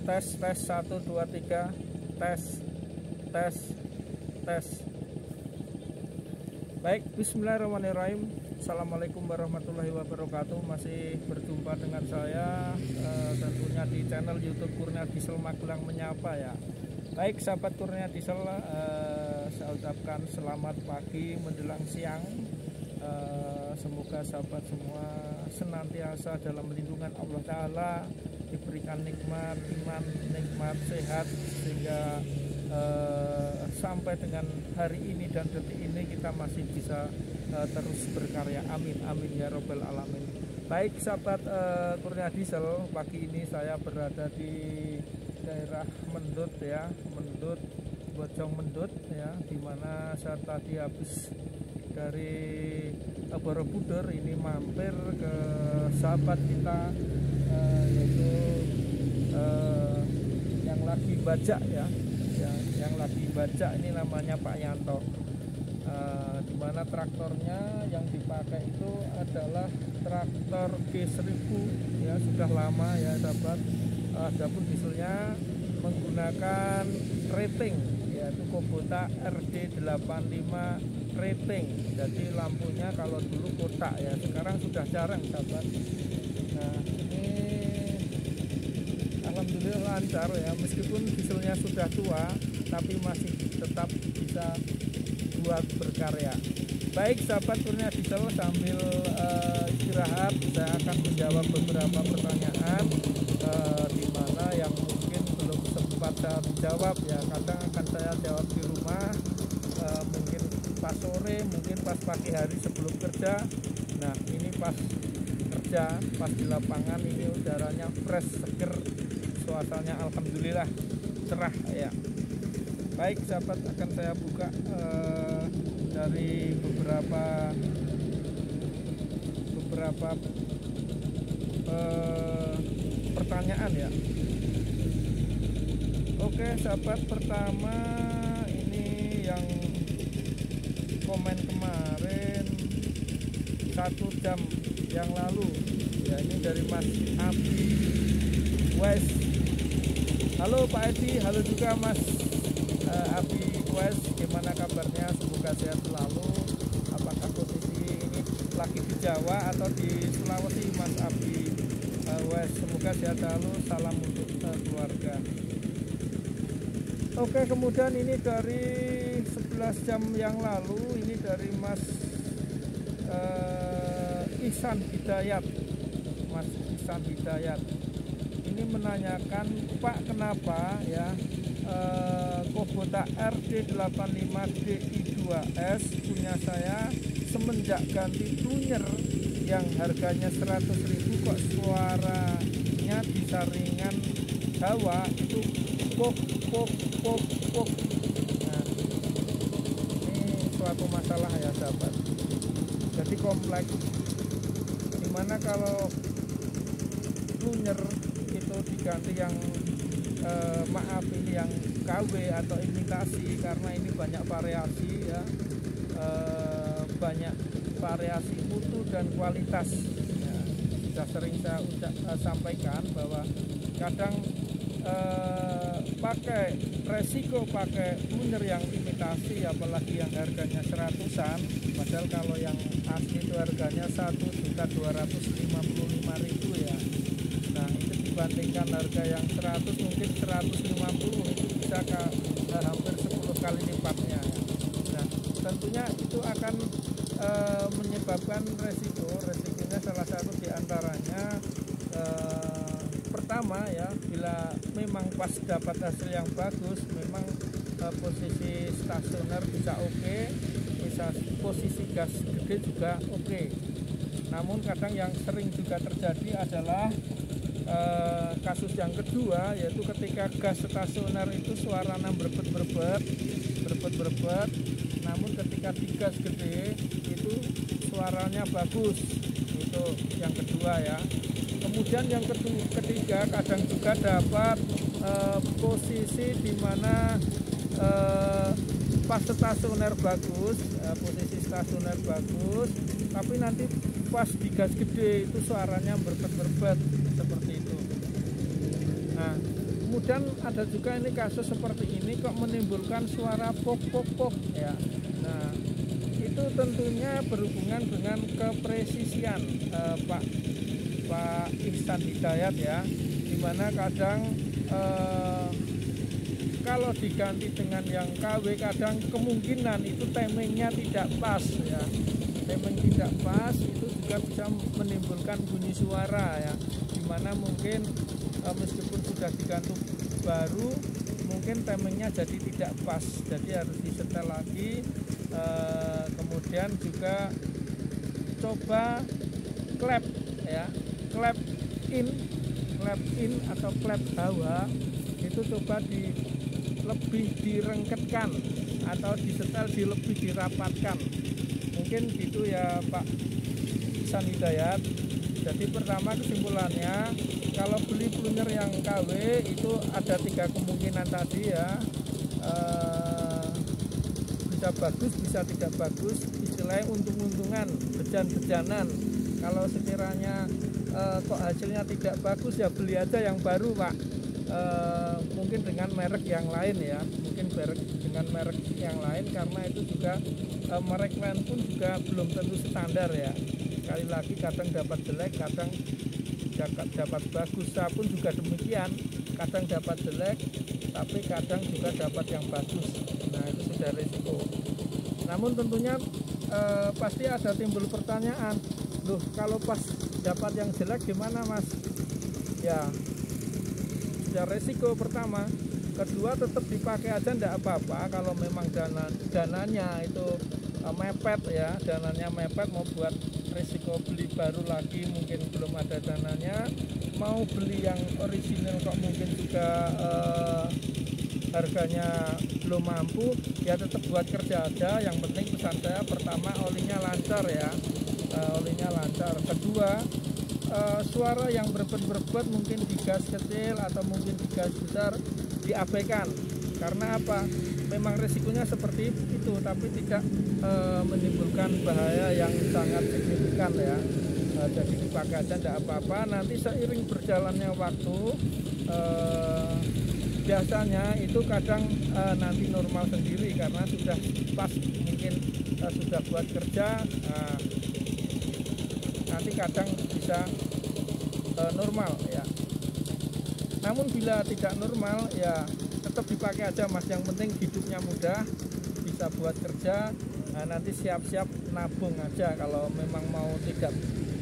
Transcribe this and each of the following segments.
tes 1 2 3 tes. Baik, bismillahirrahmanirrahim. Assalamualaikum warahmatullahi wabarakatuh. Masih berjumpa dengan saya tentunya di channel YouTube Kurnia Diesel Magelang Menyapa ya. Baik sahabat Kurnia Diesel, saya ucapkan selamat pagi menjelang siang. Semoga sahabat semua senantiasa dalam lindungan Allah Ta'ala, diberikan nikmat iman, nikmat sehat, sehingga sampai dengan hari ini dan detik ini kita masih bisa terus berkarya. Amin amin ya robbal alamin. Baik sahabat Kurnia Diesel, pagi ini saya berada di daerah Mendut ya, Mendut, Bojong Mendut ya, dimana saya tadi habis dari Borobudur ini mampir ke sahabat kita yaitu yang lagi bajak ya, yang lagi bajak ini namanya Pak Yanto. Dimana traktornya yang dipakai itu adalah traktor G1000 ya, sudah lama ya sahabat. Adapun dieselnya menggunakan rating yaitu Kubota RD85 rating. Jadi lampunya kalau dulu kotak ya, sekarang sudah jarang sahabat. Nah ini alhamdulillah lancar ya, meskipun dieselnya sudah tua tapi masih tetap bisa buat berkarya. Baik sahabat Kurnia Diesel, sambil istirahat saya akan menjawab beberapa pertanyaan di mana yang mungkin belum sempat saya jawab ya. Kadang akan saya jawab di rumah, mungkin pas sore, mungkin pas pagi hari sebelum kerja. Nah ini pas kerja, pas di lapangan, ini udaranya fresh, seger, suasananya alhamdulillah cerah ya. Baik sahabat, akan saya buka dari beberapa pertanyaan ya. Oke sahabat, pertama ini yang komen kemarin 1 jam yang lalu ya, ini dari Mas Abi Wes. Halo Pak Edi, halo juga Mas Abi Wes, gimana kabarnya? Semoga sehat selalu. Apakah posisi ini lagi di Jawa atau di Sulawesi Mas Abi Wes? Semoga sehat selalu, salam untuk keluarga. Oke, kemudian ini dari 11 jam yang lalu, ini dari Mas Ihsan Hidayat. Mas Ihsan Hidayat ini menanyakan, Pak, kenapa ya Kubota RD85DI2S punya saya semenjak ganti tuner yang harganya 100.000 kok suaranya di saringan Jawa itu pok. Nah, ini suatu masalah ya sahabat, jadi kompleks. Dimana kalau tuner itu diganti yang maaf ini yang KW atau imitasi, karena ini banyak variasi ya, banyak variasi mutu dan kualitas ya. Sudah sering saya sampaikan bahwa kadang pakai resiko pakai tuner yang imitasi, apalagi yang harganya 100-an, padahal kalau yang asli itu harganya 1.255.000 ya. Nah itu dibandingkan harga yang 100, mungkin 150, itu bisa hampir 10 kali lipatnya. Nah tentunya itu akan menyebabkan resikonya salah satu diantaranya pertama ya, bila memang pas dapat hasil yang bagus, memang posisi stasioner bisa oke, bisa posisi gas gede juga oke. Namun kadang yang sering juga terjadi adalah kasus yang kedua, yaitu ketika gas stasioner itu suaranya berbet, namun ketika di gas gede itu suaranya bagus. Itu yang kedua ya. Kemudian yang ketiga, kadang juga dapat posisi di mana pas stasioner bagus, posisi stasioner bagus, tapi nanti pas di gas gede itu suaranya berbet seperti itu. Nah Kemudian ada juga ini kasus seperti ini kok menimbulkan suara pok pok pok ya. Nah, itu tentunya berhubungan dengan kepresisian Pak Ihsan Hidayat ya, dimana kadang kalau diganti dengan yang KW kadang kemungkinan itu timingnya tidak pas ya. Timing tidak pas itu juga bisa menimbulkan bunyi suara ya, dimana mungkin meskipun sudah diganti baru mungkin timingnya jadi tidak pas, jadi harus disetel lagi. Kemudian juga coba klep ya, klep in atau klep hawa itu coba lebih direngketkan atau disetel lebih dirapatkan, mungkin gitu ya Pak Ihsan Hidayat. Jadi pertama kesimpulannya, kalau beli plunger yang KW itu ada 3 kemungkinan tadi ya, bisa bagus bisa tidak bagus, istilahnya untung-untungan, bejan-bejanan. Kalau sekiranya kok hasilnya tidak bagus ya beli aja yang baru Pak, mungkin dengan merek yang lain ya, mungkin dengan merek yang lain, karena itu juga merek lain pun juga belum tentu standar ya. Sekali lagi kadang dapat jelek, kadang dapat bagus. Saya pun juga demikian, kadang dapat jelek tapi kadang juga dapat yang bagus. Nah itu sudah risiko. Namun tentunya pasti ada timbul pertanyaan, loh kalau pas dapat yang jelek gimana Mas? Ya sudah resiko pertama. Kedua, tetap dipakai aja enggak apa-apa kalau memang dananya itu mepet ya, dananya mepet, mau buat risiko beli baru lagi mungkin belum ada dananya, mau beli yang orisinil kok mungkin juga harganya belum mampu, ya tetap buat kerja aja. Yang penting pesan saya pertama olinya lancar ya, olinya lancar. Kedua, suara yang berbet-berbet mungkin di gas kecil atau mungkin di gas besar diabaikan. Karena apa? Memang resikonya seperti itu, tapi tidak menimbulkan bahaya yang sangat signifikan ya. Jadi dipakai aja tidak apa-apa. Nanti seiring berjalannya waktu, biasanya itu kadang nanti normal sendiri karena sudah pas, mungkin sudah buat kerja. Nanti kadang bisa normal ya. Namun bila tidak normal ya tetap dipakai aja Mas, yang penting hidupnya mudah, bisa buat kerja. Nah, nanti siap-siap nabung aja. Kalau memang mau tidak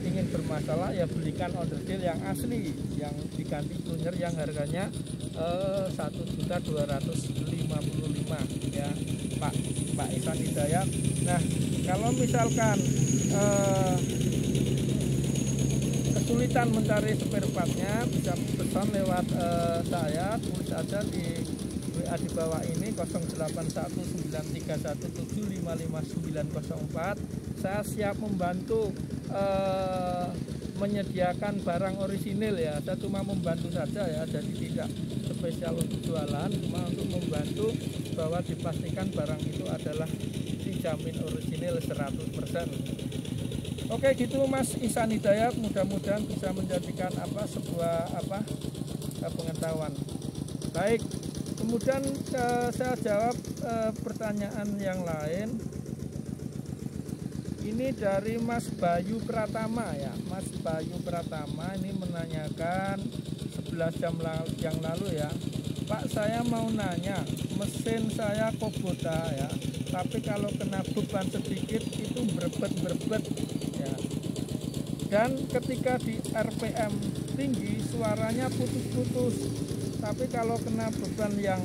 ingin bermasalah ya belikan onderdil yang asli, yang diganti plunger yang harganya 1.255.000 ya Pak Ihsan Hidayat. Nah kalau misalkan kesulitan mencari spare partnya, bisa pesan lewat saya, tulis aja di WA di bawah ini 081931755904. Saya siap membantu menyediakan barang orisinil ya. Saya cuma membantu saja ya, jadi tidak spesial untuk jualan, cuma untuk membantu bahwa dipastikan barang itu adalah dijamin orisinil 100%. Oke gitu Mas Ihsan Hidayat, mudah-mudahan bisa menjadikan sebuah pengetahuan. Baik, kemudian saya jawab pertanyaan yang lain. Ini dari Mas Bayu Pratama ya. Mas Bayu Pratama ini menanyakan 11 jam yang lalu ya. Pak, saya mau nanya, mesin saya Kubota ya, tapi kalau kena beban sedikit itu berbet ya. Dan ketika di RPM tinggi suaranya putus-putus. Tapi kalau kena beban yang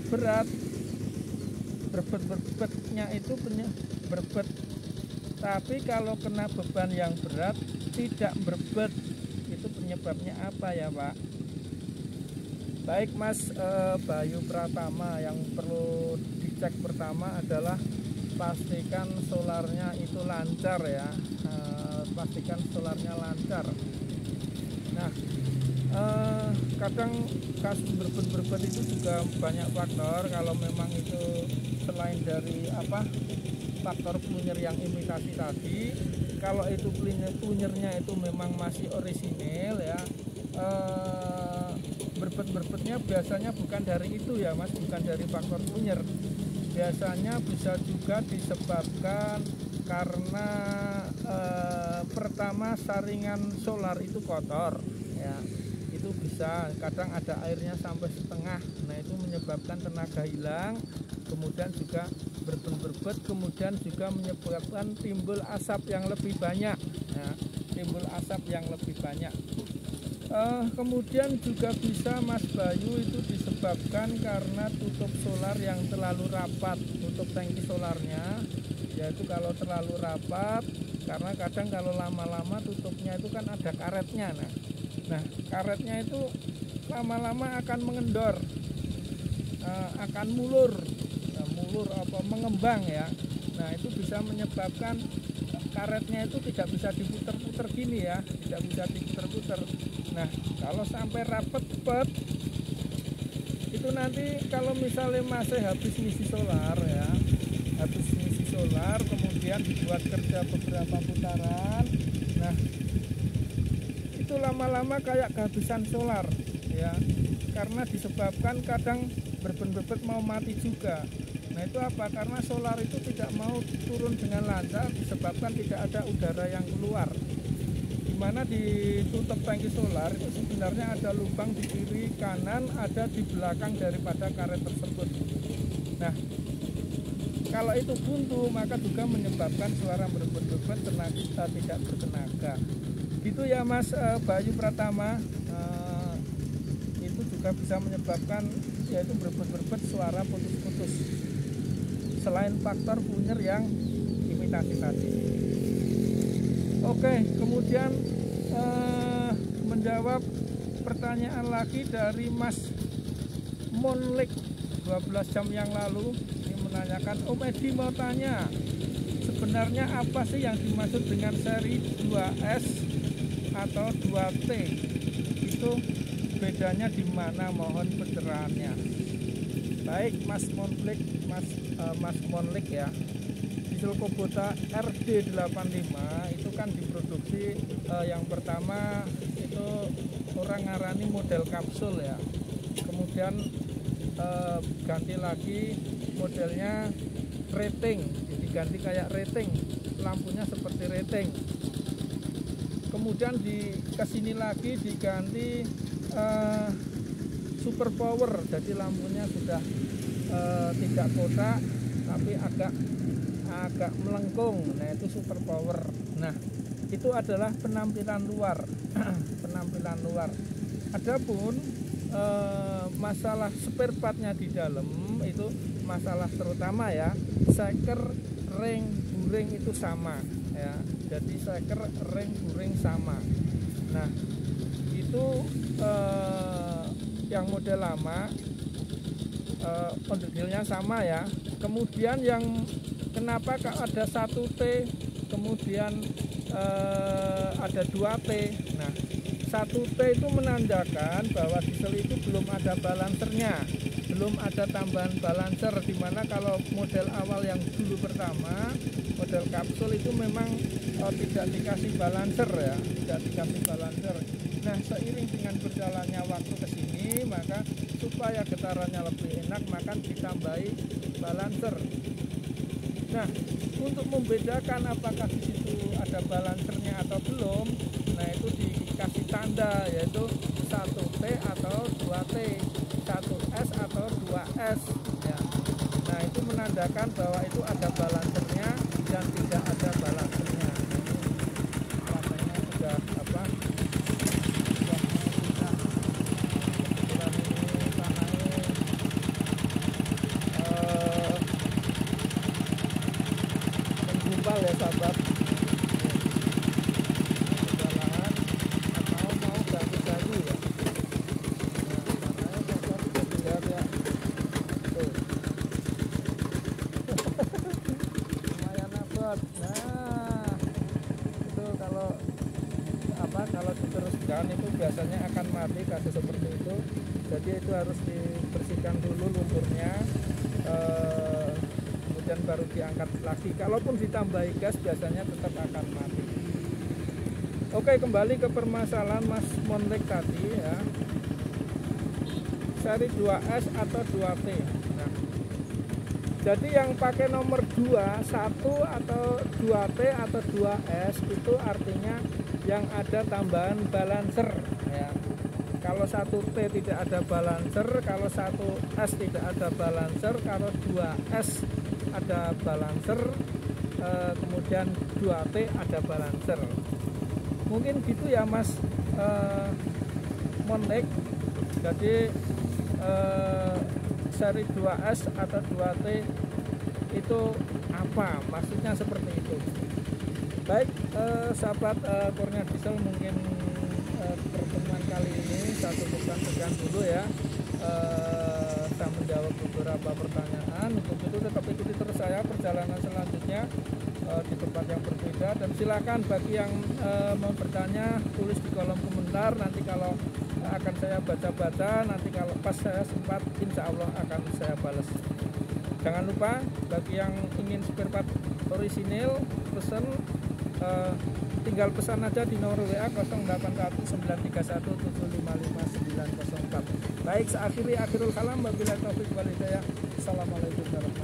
berat, berbetnya itu berbet. Tapi kalau kena beban yang berat tidak berbet. Itu penyebabnya apa ya Pak? Baik Mas Bayu Pratama, yang perlu dicek pertama adalah pastikan solarnya itu lancar ya, pastikan solarnya lancar. Nah kadang kasus berbet itu juga banyak faktor. Kalau memang itu selain dari faktor plunger yang imitasi tadi, kalau itu plungernya itu memang masih orisinil ya, berbet berbetnya biasanya bukan dari itu ya Mas, bukan dari faktor punyer. Biasanya bisa juga disebabkan karena pertama saringan solar itu kotor ya, itu bisa kadang ada airnya sampai setengah. Nah itu menyebabkan tenaga hilang, kemudian juga berbet, kemudian juga menyebabkan timbul asap yang lebih banyak ya, timbul asap yang lebih banyak. Kemudian juga bisa Mas Bayu itu disebabkan karena tutup solar yang terlalu rapat, tutup tangki solarnya, yaitu kalau terlalu rapat, karena kadang kalau lama-lama tutupnya itu kan ada karetnya. Nah karetnya itu lama-lama akan mengendor, akan mulur apa mengembang ya. Nah itu bisa menyebabkan karetnya itu tidak bisa diputer-puter gini ya, tidak bisa diputer-puter. Nah kalau sampai rapet itu nanti kalau misalnya masih habis ngisi solar ya, habis ngisi solar kemudian dibuat kerja beberapa putaran, nah itu lama-lama kayak kehabisan solar ya, karena disebabkan kadang berbet mau mati juga. Nah itu apa? Karena solar itu tidak mau turun dengan lancar disebabkan tidak ada udara yang keluar. Dimana di tutup tangki solar itu sebenarnya ada lubang di kiri kanan, ada di belakang daripada karet tersebut. Nah kalau itu buntu maka juga menyebabkan suara berbet tenaga tidak bertenaga. Gitu ya Mas Bayu Pratama. Itu juga bisa menyebabkan yaitu berbet suara putus-putus. Selain faktor punyer yang imitasi tadi. Oke, kemudian menjawab pertanyaan lagi dari Mas Monlik 12 jam yang lalu. Ini menanyakan, Om Edi mau tanya, sebenarnya apa sih yang dimaksud dengan seri 2S atau 2T? Itu bedanya di mana, mohon pencerahannya. Baik Mas Monlik, Mas Monlik ya, diesel Kubota RD85 itu kan diproduksi yang pertama itu orang ngarani model kapsul ya, kemudian ganti lagi modelnya rating, jadi ganti kayak rating, lampunya seperti rating, kemudian kesini lagi diganti super power, jadi lampunya sudah tidak kotak tapi agak melengkung. Nah itu super power. Nah itu adalah penampilan luar. Penampilan luar. Adapun masalah spare partnya di dalam itu masalah terutama ya, seker, ring, buring itu sama ya, jadi seker, ring, buring sama. Nah itu yang model lama onderdilnya sama ya. Kemudian yang kenapa ada 1T kemudian ada 2T. Nah 1T itu menandakan bahwa diesel itu belum ada balancernya, belum ada tambahan balancer, dimana kalau model awal yang dulu pertama model kapsul itu memang tidak dikasih balancer ya, tidak dikasih balancer. Nah seiring dengan berjalannya waktu ke sini, maka supaya getarannya lebih enak maka ditambahi balancer. Nah untuk membedakan apakah di situ ada balancernya atau belum, nah itu dikasih tanda yaitu 1T atau 2T, 1S atau 2S ya. Nah itu menandakan bahwa itu ada balancernya dan tidak ada balancernya. Ini sudah apa? Ya sahabat, jalan atau mau ganti kayu ya. Nah, makanya sahabat bisa dilihat ya. Tuh. Lumayan abot. Nah, itu kalau diteruskan itu biasanya akan mati kasus seperti itu. Jadi itu harus dibersihkan dulu lumpurnya. Dan baru diangkat lagi. Kalaupun ditambahi gas biasanya tetap akan mati. Oke, kembali ke permasalahan Mas Monlik tadi ya. seri 2S atau 2T. Nah, jadi yang pakai nomor 2, 1 atau 2T atau 2S itu artinya yang ada tambahan balancer ya. Kalau 1T tidak ada balancer, kalau 1S tidak ada balancer, kalau 2S ada balancer, kemudian 2T ada balancer. Mungkin gitu ya Mas Monik. Jadi seri 2S atau 2T itu apa? Maksudnya seperti itu. Baik, sahabat Kurnia Diesel, mungkin pertemuan kali ini saya cukupkan sekian dulu ya. Saya menjawab beberapa pertanyaan. Untuk itu tetap ikuti terus saya perjalanan selanjutnya di tempat yang berbeda, dan silakan bagi yang mau bertanya tulis di kolom komentar. Nanti kalau akan saya baca-baca, nanti kalau pas saya sempat insya Allah akan saya balas. Jangan lupa bagi yang ingin spare part orisinil pesan, tinggal pesan aja di nomor WA 081931755904. Baik, akhirul kalam, wabillahi taufiq wal hidayah. Assalamualaikum warahmatullahi wabarakatuh.